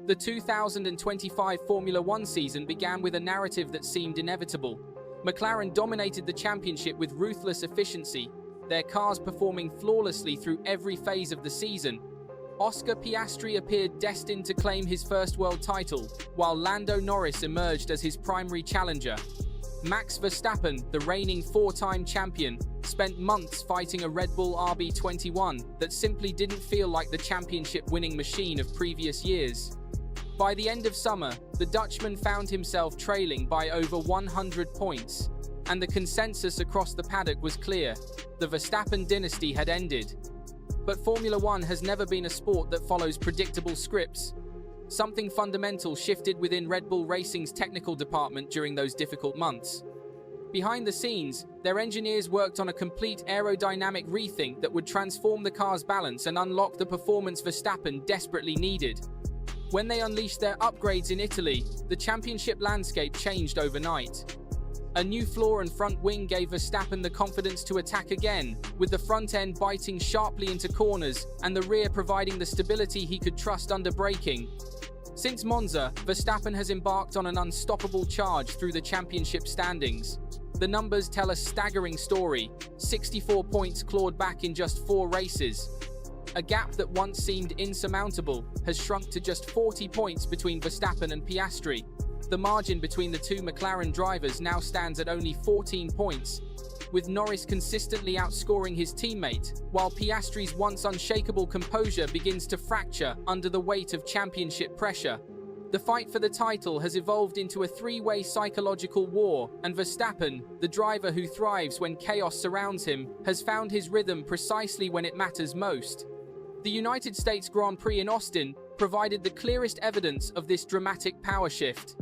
The 2025 Formula One season began with a narrative that seemed inevitable. McLaren dominated the championship with ruthless efficiency, their cars performing flawlessly through every phase of the season. Oscar Piastri appeared destined to claim his first world title, while Lando Norris emerged as his primary challenger. Max Verstappen, the reigning four-time champion, spent months fighting a Red Bull RB21 that simply didn't feel like the championship-winning machine of previous years. By the end of summer, the Dutchman found himself trailing by over 100 points, and the consensus across the paddock was clear: the Verstappen dynasty had ended. But Formula One has never been a sport that follows predictable scripts. Something fundamental shifted within Red Bull Racing's technical department during those difficult months. Behind the scenes, their engineers worked on a complete aerodynamic rethink that would transform the car's balance and unlock the performance Verstappen desperately needed. When they unleashed their upgrades in Italy, the championship landscape changed overnight. A new floor and front wing gave Verstappen the confidence to attack again, with the front end biting sharply into corners and the rear providing the stability he could trust under braking. Since Monza, Verstappen has embarked on an unstoppable charge through the championship standings. The numbers tell a staggering story: 64 points clawed back in just 4 races. A gap that once seemed insurmountable has shrunk to just 40 points between Verstappen and Piastri. The margin between the two McLaren drivers now stands at only 14 points, with Norris consistently outscoring his teammate, while Piastri's once unshakable composure begins to fracture under the weight of championship pressure. The fight for the title has evolved into a three-way psychological war, and Verstappen, the driver who thrives when chaos surrounds him, has found his rhythm precisely when it matters most. The United States Grand Prix in Austin provided the clearest evidence of this dramatic power shift.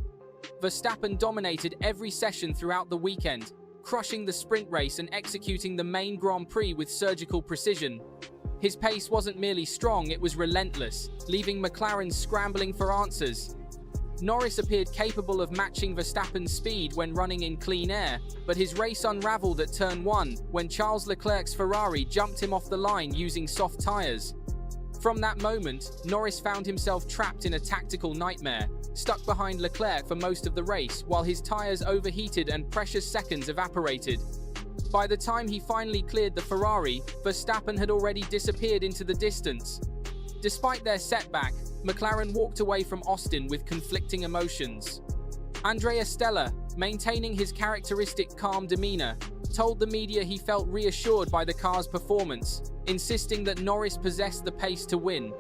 Verstappen dominated every session throughout the weekend, crushing the sprint race and executing the main Grand Prix with surgical precision. His pace wasn't merely strong, it was relentless, leaving McLaren scrambling for answers. Norris appeared capable of matching Verstappen's speed when running in clean air, but his race unraveled at turn 1 when Charles Leclerc's Ferrari jumped him off the line using soft tyres. From that moment, Norris found himself trapped in a tactical nightmare, stuck behind Leclerc for most of the race while his tyres overheated and precious seconds evaporated. By the time he finally cleared the Ferrari, Verstappen had already disappeared into the distance. Despite their setback, McLaren walked away from Austin with conflicting emotions. Andrea Stella, maintaining his characteristic calm demeanor, told the media he felt reassured by the car's performance, insisting that Norris possessed the pace to win.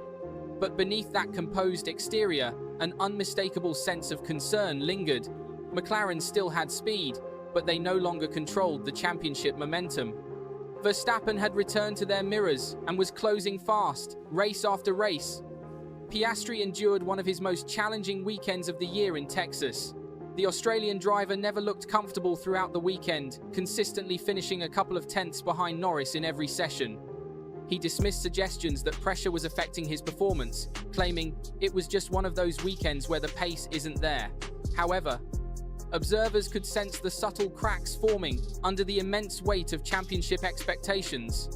But beneath that composed exterior, an unmistakable sense of concern lingered. McLaren still had speed, but they no longer controlled the championship momentum. Verstappen had returned to their mirrors and was closing fast, race after race. Piastri endured one of his most challenging weekends of the year in Texas. The Australian driver never looked comfortable throughout the weekend, consistently finishing a couple of tenths behind Norris in every session. He dismissed suggestions that pressure was affecting his performance, claiming it was just one of those weekends where the pace isn't there. However, observers could sense the subtle cracks forming under the immense weight of championship expectations.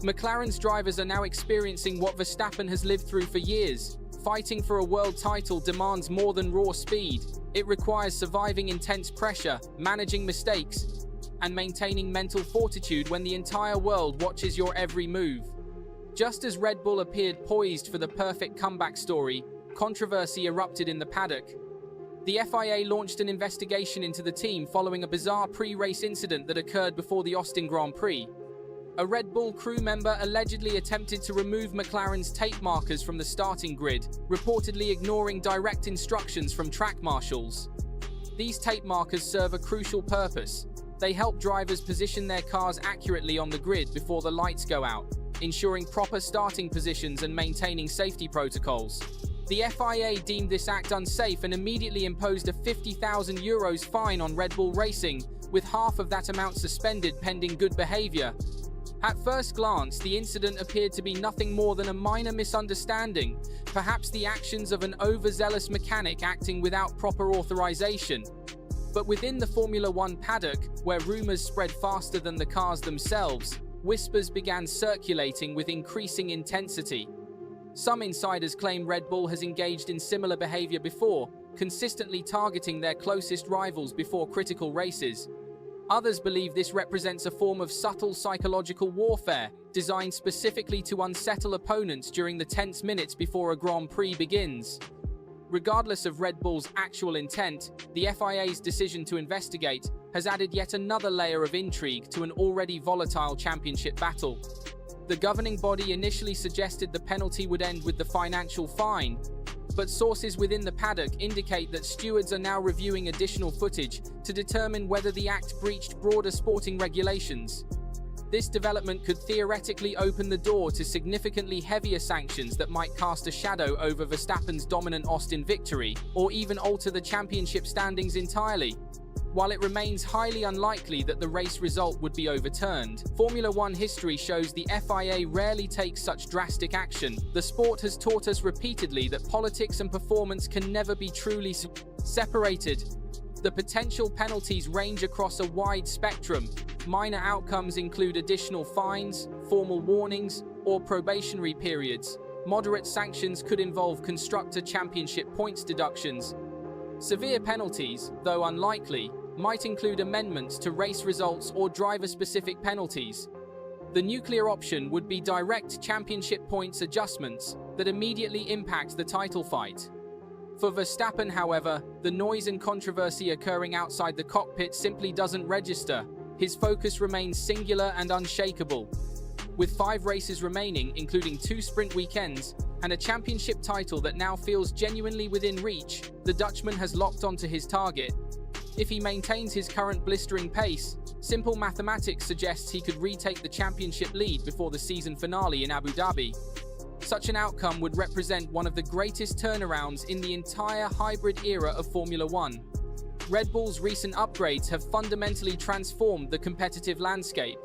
McLaren's drivers are now experiencing what Verstappen has lived through for years. Fighting for a world title demands more than raw speed. It requires surviving intense pressure, managing mistakes, and maintaining mental fortitude when the entire world watches your every move. Just as Red Bull appeared poised for the perfect comeback story, controversy erupted in the paddock. The FIA launched an investigation into the team following a bizarre pre-race incident that occurred before the Austin Grand Prix. A Red Bull crew member allegedly attempted to remove McLaren's tape markers from the starting grid, reportedly ignoring direct instructions from track marshals. These tape markers serve a crucial purpose. They help drivers position their cars accurately on the grid before the lights go out, ensuring proper starting positions and maintaining safety protocols. The FIA deemed this act unsafe and immediately imposed a €50,000 fine on Red Bull Racing, with half of that amount suspended pending good behavior. At first glance, the incident appeared to be nothing more than a minor misunderstanding, perhaps the actions of an overzealous mechanic acting without proper authorization. But within the Formula One paddock, where rumors spread faster than the cars themselves, whispers began circulating with increasing intensity. Some insiders claim Red Bull has engaged in similar behavior before, consistently targeting their closest rivals before critical races. Others believe this represents a form of subtle psychological warfare, designed specifically to unsettle opponents during the tense minutes before a Grand Prix begins. Regardless of Red Bull's actual intent, the FIA's decision to investigate has added yet another layer of intrigue to an already volatile championship battle. The governing body initially suggested the penalty would end with the financial fine, but sources within the paddock indicate that stewards are now reviewing additional footage to determine whether the act breached broader sporting regulations. This development could theoretically open the door to significantly heavier sanctions that might cast a shadow over Verstappen's dominant Austin victory, or even alter the championship standings entirely. While it remains highly unlikely that the race result would be overturned, Formula One history shows the FIA rarely takes such drastic action. The sport has taught us repeatedly that politics and performance can never be truly separated. The potential penalties range across a wide spectrum. Minor outcomes include additional fines, formal warnings, or probationary periods. Moderate sanctions could involve constructor championship points deductions. Severe penalties, though unlikely, might include amendments to race results or driver-specific penalties. The nuclear option would be direct championship points adjustments that immediately impact the title fight. For Verstappen, however, the noise and controversy occurring outside the cockpit simply doesn't register. His focus remains singular and unshakable. With 5 races remaining, including 2 sprint weekends, and a championship title that now feels genuinely within reach, the Dutchman has locked onto his target. If he maintains his current blistering pace, simple mathematics suggests he could retake the championship lead before the season finale in Abu Dhabi. Such an outcome would represent one of the greatest turnarounds in the entire hybrid era of Formula One. Red Bull's recent upgrades have fundamentally transformed the competitive landscape.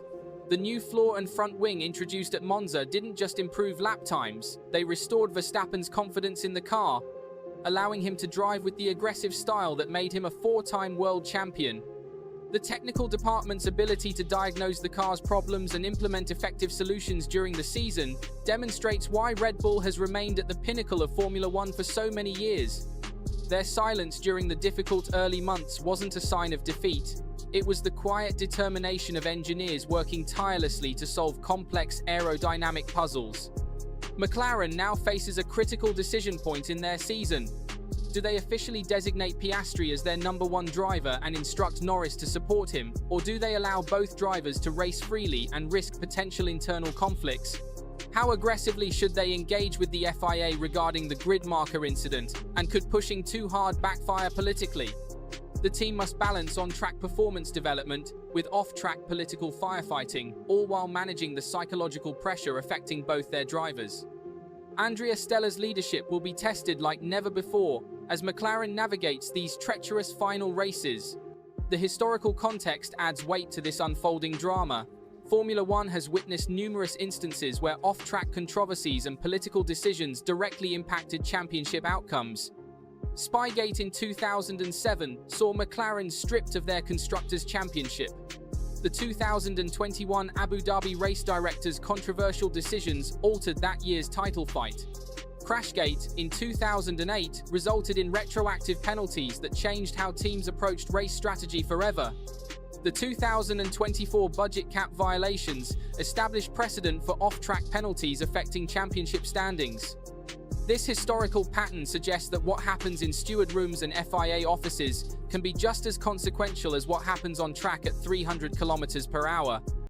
The new floor and front wing introduced at Monza didn't just improve lap times, they restored Verstappen's confidence in the car, allowing him to drive with the aggressive style that made him a 4-time world champion. The technical department's ability to diagnose the car's problems and implement effective solutions during the season demonstrates why Red Bull has remained at the pinnacle of Formula One for so many years. Their silence during the difficult early months wasn't a sign of defeat. It was the quiet determination of engineers working tirelessly to solve complex aerodynamic puzzles. McLaren now faces a critical decision point in their season. Do they officially designate Piastri as their #1 driver and instruct Norris to support him, or do they allow both drivers to race freely and risk potential internal conflicts? How aggressively should they engage with the FIA regarding the grid marker incident, and could pushing too hard backfire politically? The team must balance on-track performance development with off-track political firefighting, all while managing the psychological pressure affecting both their drivers. Andrea Stella's leadership will be tested like never before as McLaren navigates these treacherous final races. The historical context adds weight to this unfolding drama. Formula One has witnessed numerous instances where off-track controversies and political decisions directly impacted championship outcomes. Spygate in 2007 saw McLaren stripped of their Constructors' Championship. The 2021 Abu Dhabi race director's controversial decisions altered that year's title fight. Crashgate in 2008 resulted in retroactive penalties that changed how teams approached race strategy forever. The 2024 budget cap violations established precedent for off-track penalties affecting championship standings. This historical pattern suggests that what happens in steward rooms and FIA offices can be just as consequential as what happens on track at 300 km/h.